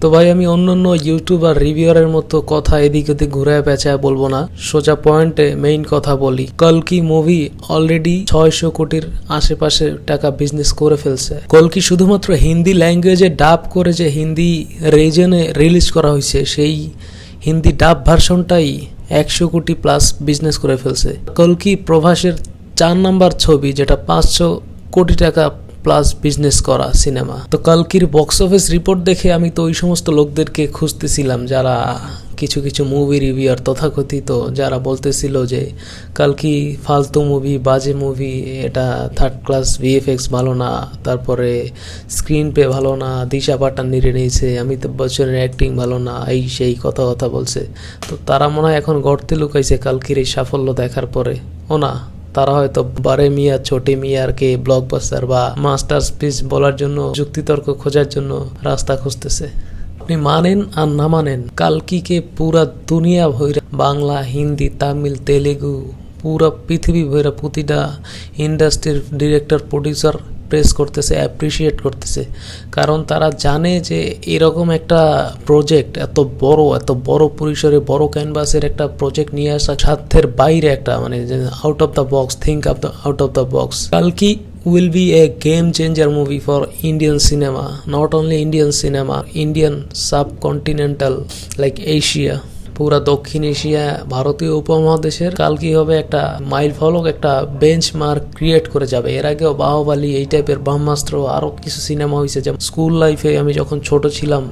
তো ভাই আমি অন্যান্য ইউটিউবার রিভিউয়ারের মতো কথা এদিক ওদিক ঘুরে পেঁচায় বলবো না, সোজা পয়েন্টে মেইন কথা বলি। কলকি মুভি অলরেডি 600 কোটির আশেপাশে টাকা বিজনেস করে ফেলছে। কলকি শুধুমাত্র হিন্দি ল্যাঙ্গুয়েজে ডাব করে যে হিন্দি রিজনে রিলিজ করা হয়েছে, সেই হিন্দি ডাব ভার্সনটাই 100 কোটি প্লাস বিজনেস করে ফেলছে। কলকি প্রভাসের 4 নাম্বার ছবি, যেটা 500 কোটি টাকা প্লাস বিজনেস করা সিনেমা। তো কালকির বক্স অফিস রিপোর্ট দেখে আমি তো ওই সমস্ত লোকদেরকে খুঁজতেছিলাম যারা কিছু কিছু মুভি রিভিউয়ার তথাকথিত, যারা বলতেছিল যে কালকি ফালতু মুভি, বাজে মুভি, এটা থার্ড ক্লাস ভিএফএক্স ভালো না, তারপরে স্ক্রিন প্লে ভালো না, দিশা পাটান নিয়ে নিয়েছে, অমিতাভ বচ্চনের অ্যাক্টিং ভালো না, এই সেই কথা বলছে। তো তারা মনে হয় এখন গর্তে লুকাইছে কালকির এই সাফল্য দেখার পরে। ও না, তারা হয়তো বারে মিয়া ছোটে মিয়ারকে ব্লকবাস্টার বা মাস্টারপিস বলার জন্য, যুক্তিতর্ক খোঁজার জন্য রাস্তা খুঁজতেছে। আপনি মানেন আর না মানেন, কালকিকে পুরা দুনিয়া ভৈরা, বাংলা, হিন্দি, তামিল, তেলেগু, পুরা পৃথিবী ভৈরা প্রতিটা ইন্ডাস্ট্রির ডিরেক্টর, প্রডিউসার প্রেস করতেছে, অ্যাপ্রিসিয়েট করতেছে। কারণ তারা জানে যে এরকম একটা প্রজেক্ট, এত বড় পরিসরে, বড় ক্যানভাসের একটা প্রজেক্ট নিয়ে আসা সাধ্যের বাইরে একটা, মানে out of the box, think out of the box. কালকি will be a game changer movie for Indian cinema, not only Indian cinema, Indian subcontinental like Asia, পুরা দক্ষিণ এশিয়া, ভারতীয় উপমহাদেশের কালকি হবে একটা মাইল ফলক, একটা বেঞ্চমার্ক ক্রিয়েট করে যাবে। এর আগেও বাহুবলী, এই টাইপের ব্রহ্মাস্ত্র, আরও কিছু সিনেমা হয়েছে। যেমন স্কুল লাইফে আমি যখন ছোট ছিলাম,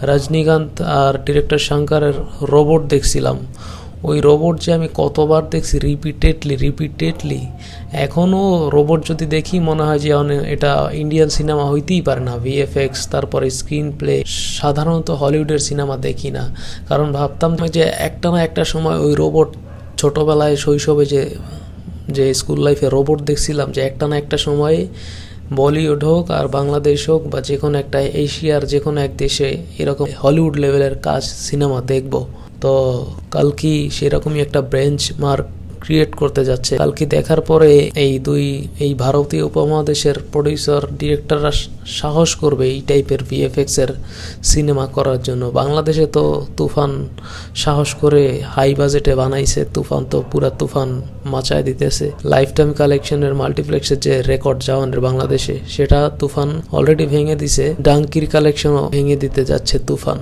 রজনীকান্ত আর ডিরেক্টর শঙ্করের রোবট দেখছিলাম। ওই রোবট যে আমি কতবার দেখছি রিপিটেডলি, এখনও রোবট যদি দেখি মনে হয় যে এটা ইন্ডিয়ান সিনেমা হইতেই পারে না। ভিএফএক্স, তারপরে স্ক্রিন প্লে, সাধারণত হলিউডের সিনেমা দেখি না, কারণ ভাবতাম যে একটা না একটা সময় ওই রোবট, ছোটোবেলায় শৈশবে যে স্কুল লাইফে রোবট দেখছিলাম, যে একটা না একটা সময়ে বলিউড হোক আর বাংলাদেশ হোক বা যে কোনো একটা এশিয়ার যে কোনো এক দেশে এরকম হলিউড লেভেলের কাজ সিনেমা দেখব। তো কালকি সেরকমই একটা বেঞ্চ মার্ক ক্রিয়েট করতে যাচ্ছে। কালকি দেখার পরে এই ভারতীয় উপমহাদেশের প্রডিউসার, ডিরেক্টররা সাহস করবে এই টাইপের ভিএফএক্স এর সিনেমা করার জন্য। বাংলাদেশে তো তুফান সাহস করে হাই বাজেটে বানাইছে, তুফান তো পুরা তুফান মাচায় দিতেছে। লাইফ টাইম কালেকশনের মাল্টিপ্লেক্সের যে রেকর্ড জাওয়ানের বাংলাদেশে, সেটা তুফান অলরেডি ভেঙে দিছে। ডাঙ্কির কালেকশনও ভেঙে দিতে যাচ্ছে তুফান।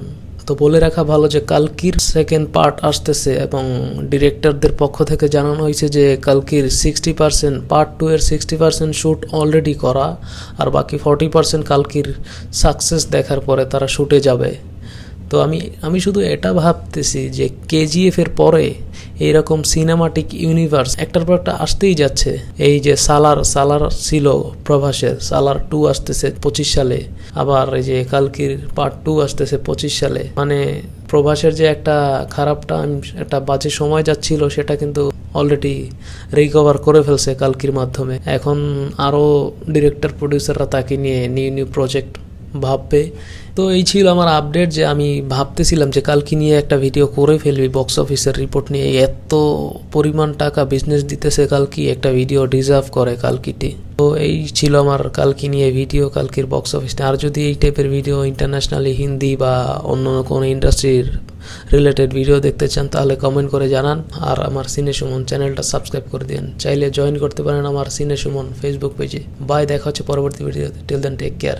তো বলে রাখা ভালো যে কালকির সেকেন্ড পার্ট আসতেছে এবং ডিরেক্টরদের পক্ষ থেকে জানানো হয়েছে যে কালকির 60%, পার্ট 2 এর 60% শ্যুট অলরেডি করা, আর বাকি 40% কালকির সাকসেস দেখার পরে তারা শ্যুটে যাবে। তো আমি শুধু এটা ভাবতেছি যে কেজিএফ এর পরে এইরকম সিনেমাটিক ইউনিভার্স একটার পর একটা আসতেই যাচ্ছে। এই যে সালার ছিল প্রভাসের, সালার 2 আসতেছে 25 সালে, আবার এই যে কালকির পার্ট 2 আসতেছে 25 সালে। মানে প্রভাসের যে একটা একটা বাজে সময় যাচ্ছিল, সেটা কিন্তু অলরেডি রিকভার করে ফেলছে কালকির মাধ্যমে। এখন আরও ডিরেক্টর, প্রডিউসাররা তাকে নিয়ে নিউ প্রজেক্ট ভাববে। তো এই ছিল আমার আপডেট, যে আমি ভাবতেছিলাম যে কালকি নিয়ে একটা ভিডিও করে ফেলবি, বক্স অফিসের রিপোর্ট নিয়ে। এত পরিমাণ টাকা বিজনেস দিতেছে কালকি, একটা ভিডিও ডিজার্ভ করে কালকিটি। তো এই ছিল আমার কালকি নিয়ে ভিডিও, কালকির বক্স অফিস নিয়ে। আর যদি এই টাইপের ভিডিও ইন্টারন্যাশনালি হিন্দি বা অন্য কোনো ইন্ডাস্ট্রির রিলেটেড ভিডিও দেখতে চান, তাহলে কমেন্ট করে জানান। আর আমার সিনে সুমন চ্যানেলটা সাবস্ক্রাইব করে দিন। চাইলে জয়েন করতে পারেন আমার সিনে সুমন ফেসবুক পেজে। বাই, দেখা হচ্ছে পরবর্তী ভিডিওতে। Till then, take care.